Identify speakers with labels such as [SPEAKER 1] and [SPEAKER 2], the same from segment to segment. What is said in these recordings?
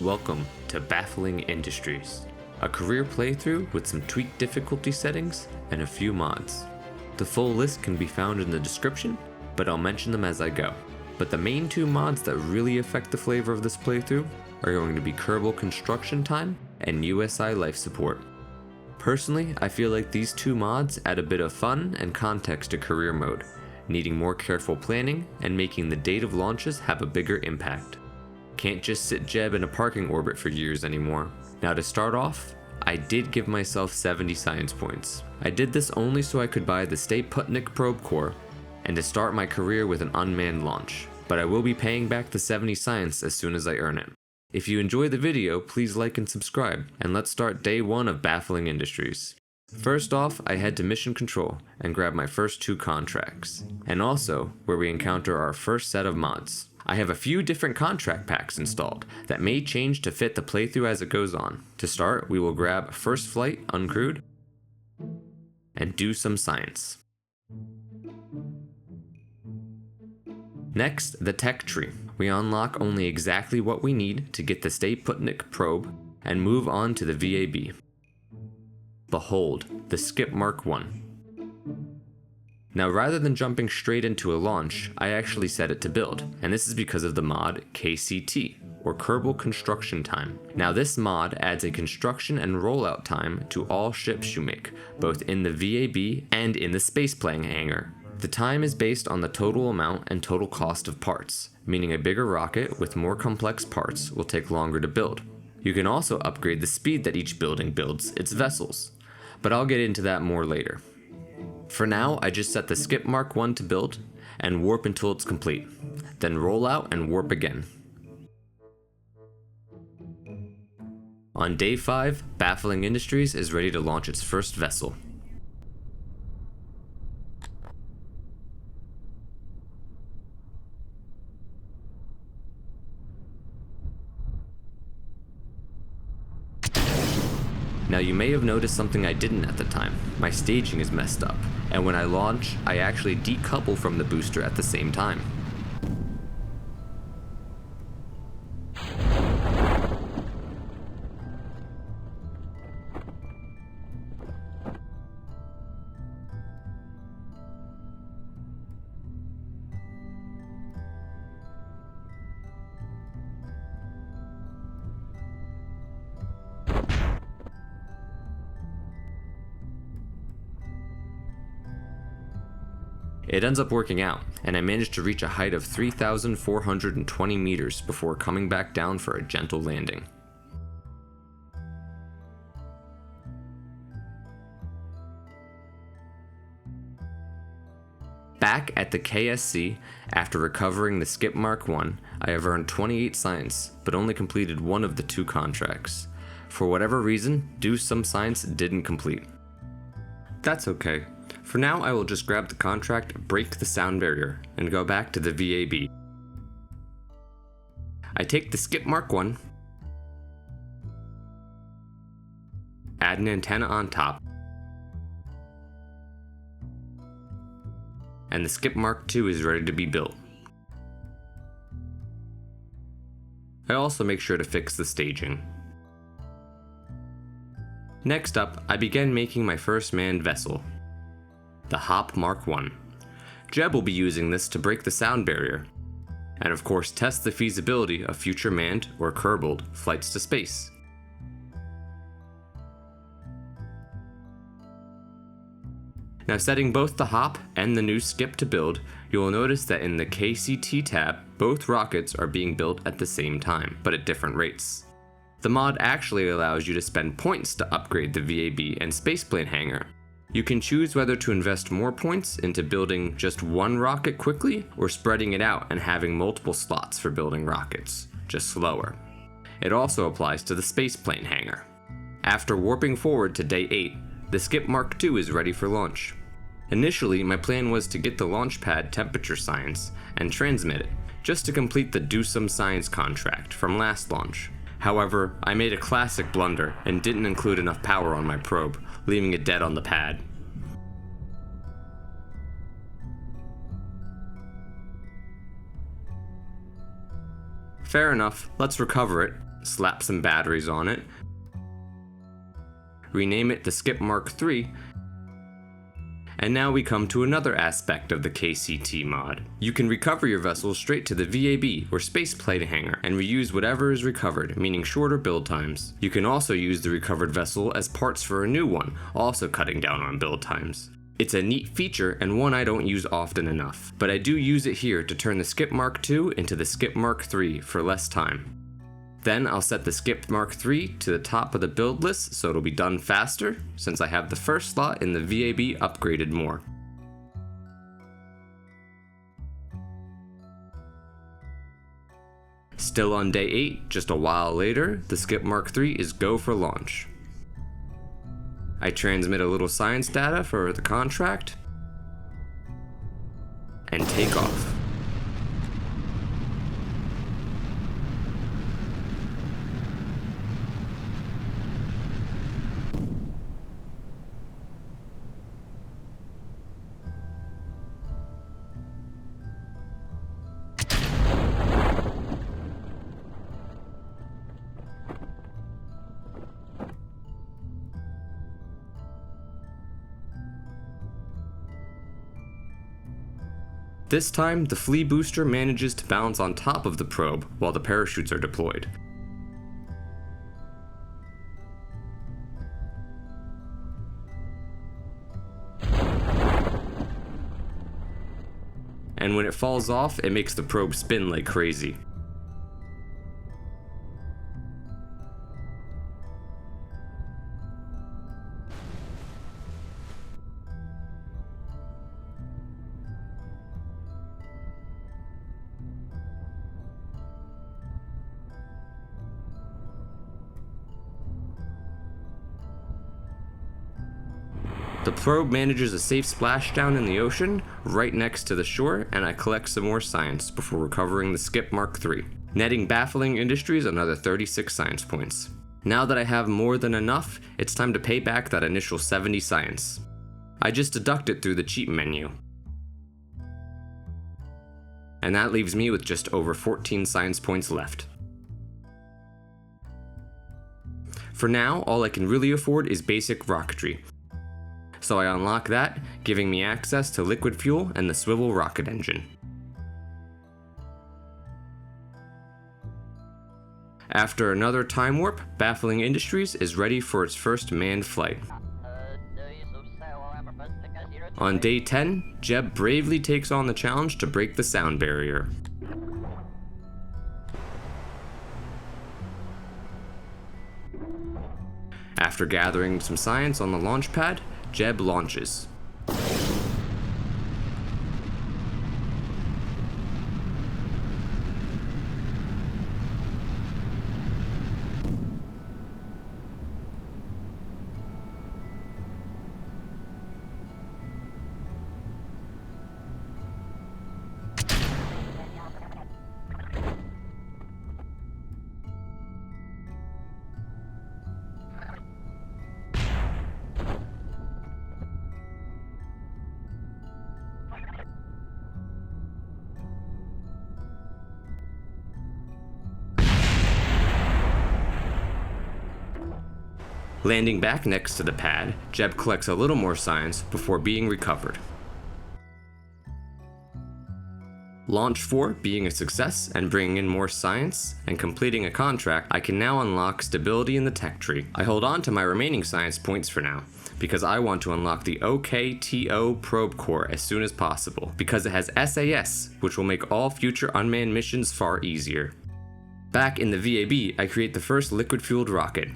[SPEAKER 1] Welcome to Baffling Industries, a career playthrough with some tweaked difficulty settings and a few mods. The full list can be found in the description, but I'll mention them as I go. But the main two mods that really affect the flavor of this playthrough are going to be Kerbal Construction Time and USI Life Support. Personally, I feel like these two mods add a bit of fun and context to career mode, needing more careful planning and making the date of launches have a bigger impact. Can't just sit Jeb in a parking orbit for years anymore. Now to start off, I did give myself 70 science points. I did this only so I could buy the Stay Putnik probe core and to start my career with an unmanned launch, but I will be paying back the 70 science as soon as I earn it. If you enjoyed the video, please like and subscribe, and let's start day one of Baffling Industries. First off, I head to Mission Control and grab my first two contracts, and also where we encounter our first set of mods. I have a few different contract packs installed that may change to fit the playthrough as it goes on. To start, we will grab First Flight Uncrewed and do some science. Next, the tech tree. We unlock only exactly what we need to get the Stay Putnik probe and move on to the VAB. Behold, the Skip Mark 1. Now rather than jumping straight into a launch, I actually set it to build, and this is because of the mod KCT, or Kerbal Construction Time. Now this mod adds a construction and rollout time to all ships you make, both in the VAB and in the spaceplane hangar. The time is based on the total amount and total cost of parts, meaning a bigger rocket with more complex parts will take longer to build. You can also upgrade the speed that each building builds its vessels, but I'll get into that more later. For now, I just set the Skip Mark 1 to build and warp until it's complete, then roll out and warp again. On day 5, Baffling Industries is ready to launch its first vessel. Now you may have noticed something I didn't at the time. My staging is messed up, and when I launch, I actually decouple from the booster at the same time. It ends up working out, and I managed to reach a height of 3,420 meters before coming back down for a gentle landing. Back at the KSC, after recovering the Skip Mark 1, I have earned 28 science, but only completed one of the two contracts. For whatever reason, do some science didn't complete. That's okay. For now, I will just grab the contract, break the sound barrier, and go back to the VAB. I take the Skip Mark 1, add an antenna on top, and the Skip Mark 2 is ready to be built. I also make sure to fix the staging. Next up, I began making my first manned vessel, the Hop Mark 1. Jeb will be using this to break the sound barrier, and of course test the feasibility of future manned or Kerbaled flights to space. Now setting both the Hop and the new Skip to build, you will notice that in the KCT tab, both rockets are being built at the same time, but at different rates. The mod actually allows you to spend points to upgrade the VAB and spaceplane hangar. You can choose whether to invest more points into building just one rocket quickly or spreading it out and having multiple slots for building rockets, just slower. It also applies to the spaceplane hangar. After warping forward to day 8, the Skip Mark 2 is ready for launch. Initially, my plan was to get the launch pad temperature science and transmit it, just to complete the Do Some Science contract from last launch. However, I made a classic blunder and didn't include enough power on my probe, leaving it dead on the pad. Fair enough, let's recover it, slap some batteries on it, rename it the Skip Mark III, and now we come to another aspect of the KCT mod. You can recover your vessel straight to the VAB or space plate hangar and reuse whatever is recovered, meaning shorter build times. You can also use the recovered vessel as parts for a new one, also cutting down on build times. It's a neat feature and one I don't use often enough, but I do use it here to turn the Skip Mark II into the Skip Mark III for less time. Then I'll set the Skip Mark III to the top of the build list so it'll be done faster, since I have the first slot in the VAB upgraded more. Still on day 8, just a while later, the Skip Mark III is go for launch. I transmit a little science data for the contract, and take off. This time, the flea booster manages to balance on top of the probe while the parachutes are deployed. And when it falls off, it makes the probe spin like crazy. The probe manages a safe splashdown in the ocean, right next to the shore, and I collect some more science before recovering the Skip Mark III, netting Baffling Industries another 36 science points. Now that I have more than enough, it's time to pay back that initial 70 science. I just deduct it through the cheat menu. And that leaves me with just over 14 science points left. For now, all I can really afford is basic rocketry. So I unlock that, giving me access to liquid fuel and the swivel rocket engine. After another time warp, Baffling Industries is ready for its first manned flight. On day 10, Jeb bravely takes on the challenge to break the sound barrier. After gathering some science on the launch pad, Jeb launches. Landing back next to the pad, Jeb collects a little more science before being recovered. Launch 4 being a success and bringing in more science and completing a contract, I can now unlock stability in the tech tree. I hold on to my remaining science points for now, because I want to unlock the OKTO probe core as soon as possible, because it has SAS, which will make all future unmanned missions far easier. Back in the VAB, I create the first liquid-fueled rocket.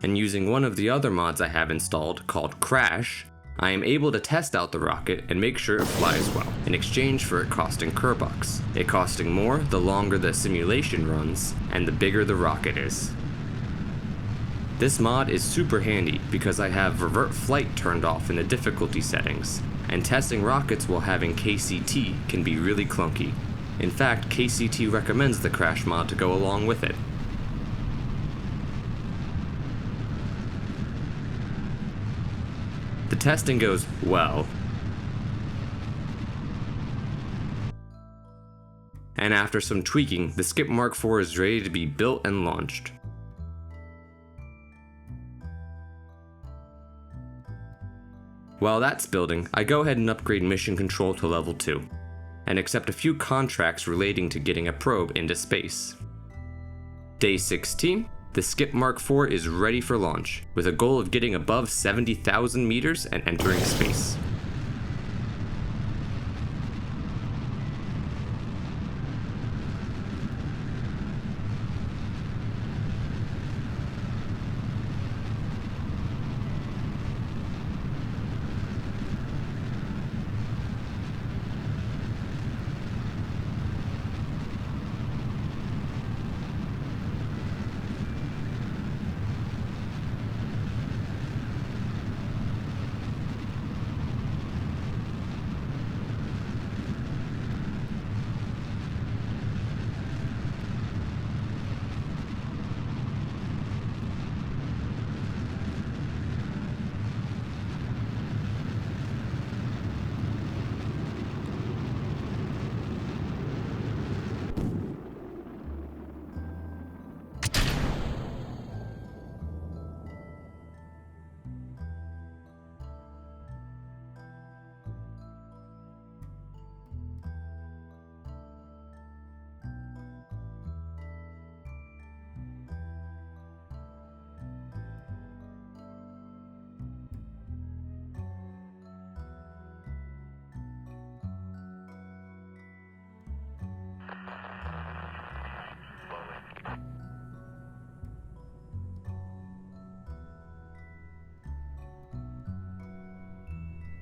[SPEAKER 1] And using one of the other mods I have installed, called Crash, I am able to test out the rocket and make sure it flies well, in exchange for it costing Kerbucks. It costing more the longer the simulation runs, and the bigger the rocket is. This mod is super handy because I have Revert Flight turned off in the difficulty settings, and testing rockets while having KCT can be really clunky. In fact, KCT recommends the Crash mod to go along with it. The testing goes well. And after some tweaking, the Skip Mark IV is ready to be built and launched. While that's building, I go ahead and upgrade mission control to level 2, and accept a few contracts relating to getting a probe into space. Day 16, the Skip Mark IV is ready for launch, with a goal of getting above 70,000 meters and entering space.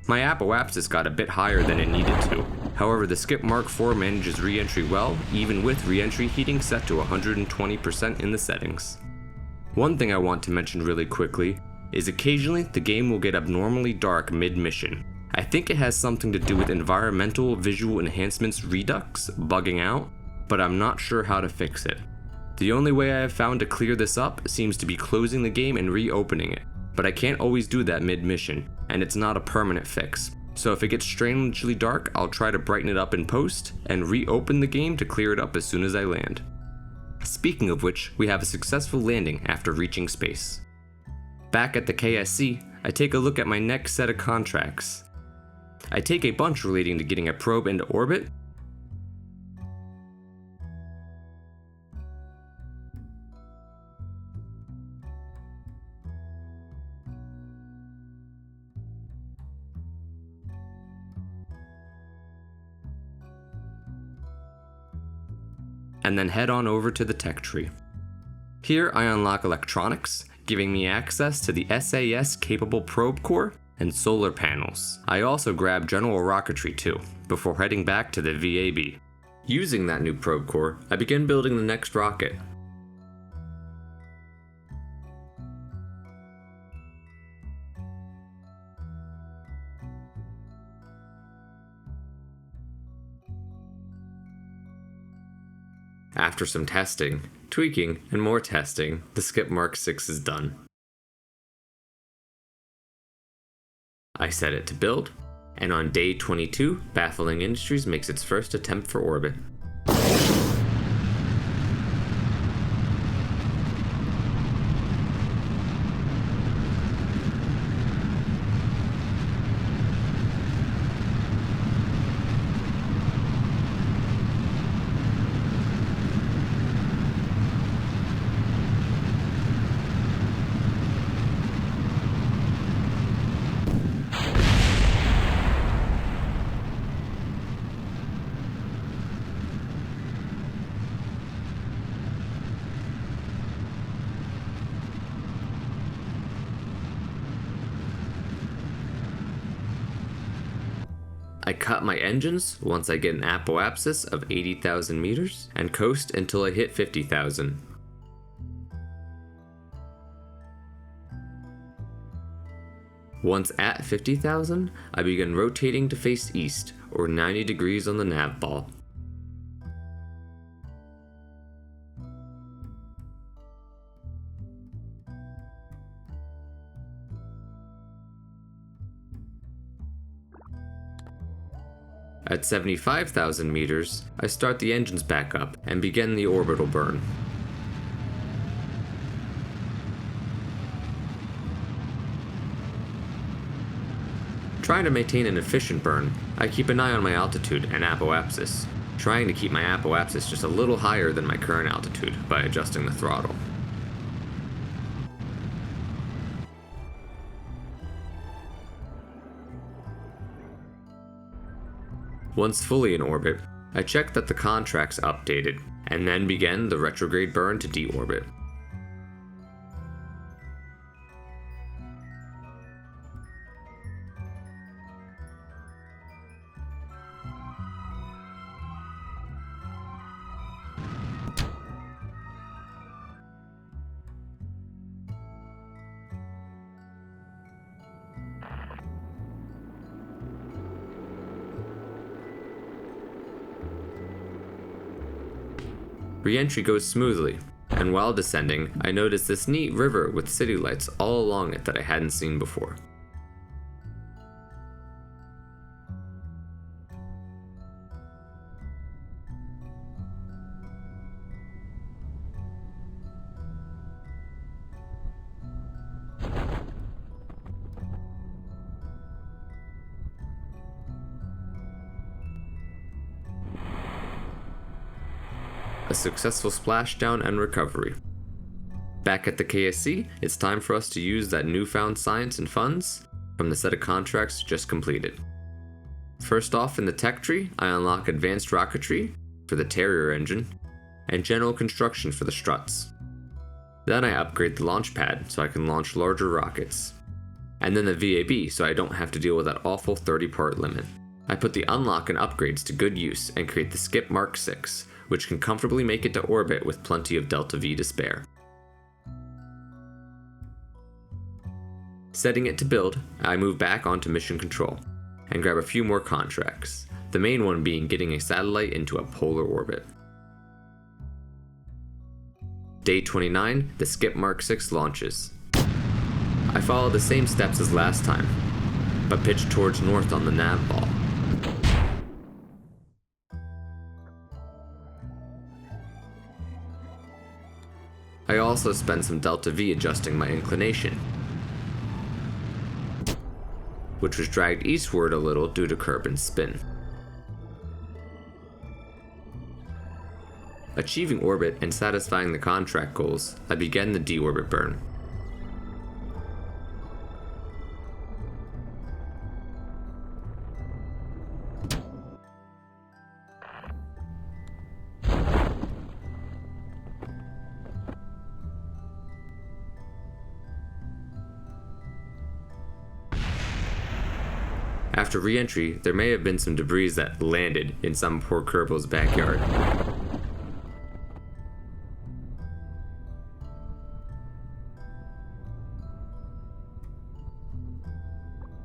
[SPEAKER 1] My apoapsis got a bit higher than it needed to. However, the Skip Mark IV manages re-entry well, even with re-entry heating set to 120% in the settings. One thing I want to mention really quickly is occasionally the game will get abnormally dark mid-mission. I think it has something to do with environmental visual enhancements Redux bugging out, but I'm not sure how to fix it. The only way I have found to clear this up seems to be closing the game and reopening it, but I can't always do that mid-mission, and it's not a permanent fix. So if it gets strangely dark, I'll try to brighten it up in post, and reopen the game to clear it up as soon as I land. Speaking of which, we have a successful landing after reaching space. Back at the KSC, I take a look at my next set of contracts. I take a bunch relating to getting a probe into orbit, and then head on over to the tech tree. Here I unlock electronics, giving me access to the SAS capable probe core and solar panels. I also grab general rocketry too, before heading back to the VAB. Using that new probe core, I begin building the next rocket. After some testing, tweaking, and more testing, the Skip Mark VI is done. I set it to build, and on day 22, Baffling Industries makes its first attempt for orbit. I cut my engines once I get an apoapsis of 80,000 meters and coast until I hit 50,000. Once at 50,000, I begin rotating to face east, or 90 degrees on the nav ball. At 75,000 meters, I start the engines back up and begin the orbital burn. Trying to maintain an efficient burn, I keep an eye on my altitude and apoapsis, trying to keep my apoapsis just a little higher than my current altitude by adjusting the throttle. Once fully in orbit, I check that the contract's updated, and then begin the retrograde burn to deorbit. Re-entry goes smoothly, and while descending, I notice this neat river with city lights all along it that I hadn't seen before. A successful splashdown and recovery. Back at the KSC, it's time for us to use that newfound science and funds from the set of contracts just completed. First off in the tech tree, I unlock advanced rocketry for the Terrier engine and general construction for the struts. Then I upgrade the launch pad so I can launch larger rockets. And then the VAB so I don't have to deal with that awful 30-part limit. I put the unlock and upgrades to good use and create the Skip Mark 6, which can comfortably make it to orbit with plenty of Delta V to spare. Setting it to build, I move back onto mission control and grab a few more contracts, the main one being getting a satellite into a polar orbit. Day 29, the Skip Mark 6 launches. I follow the same steps as last time, but pitch towards north on the nav ball. I also spend some Delta V adjusting my inclination, which was dragged eastward a little due to Kerbin's spin. Achieving orbit and satisfying the contract goals, I began the deorbit burn. After re-entry, there may have been some debris that landed in some poor Kerbal's backyard.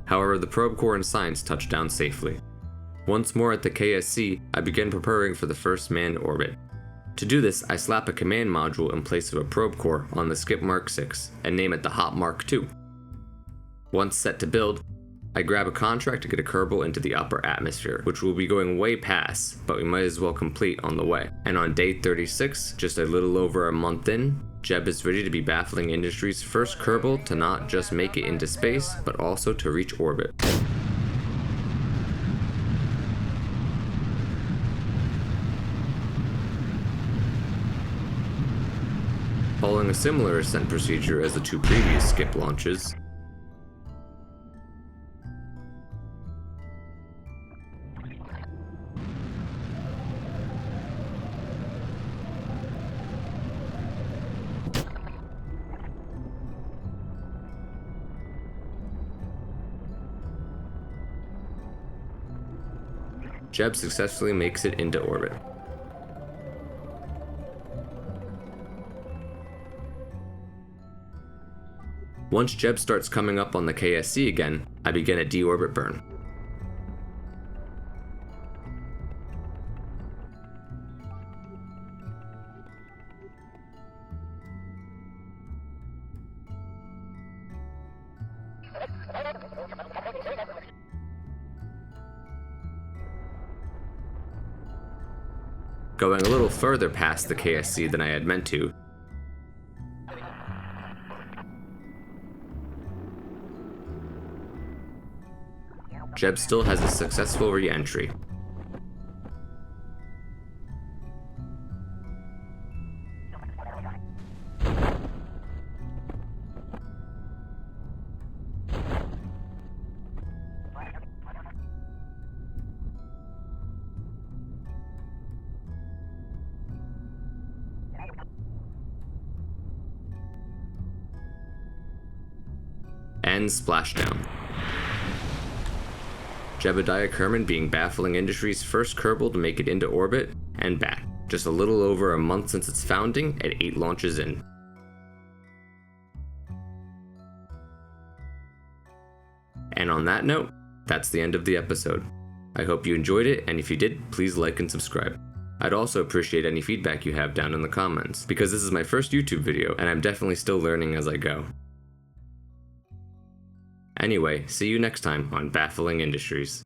[SPEAKER 1] However, the probe core and science touched down safely. Once more at the KSC, I begin preparing for the first manned orbit. To do this, I slap a command module in place of a probe core on the Skip Mark 6 and name it the Hop Mark 2. Once set to build, I grab a contract to get a Kerbal into the upper atmosphere, which will be going way past, but we might as well complete on the way. And on day 36, just a little over a month in, Jeb is ready to be Baffling Industries' first Kerbal to not just make it into space, but also to reach orbit. Following a similar ascent procedure as the two previous Skip launches, Jeb successfully makes it into orbit. Once Jeb starts coming up on the KSC again, I begin a deorbit burn. going a little further past the KSC than I had meant to. Jeb still has a successful re-entry. And splashdown. Jebediah Kerman being Baffling Industries' first Kerbal to make it into orbit and back, just a little over a month since its founding at 8 launches in. And on that note, that's the end of the episode. I hope you enjoyed it, and if you did, please like and subscribe. I'd also appreciate any feedback you have down in the comments, because this is my first YouTube video, and I'm definitely still learning as I go. Anyway, see you next time on Baffling Industries.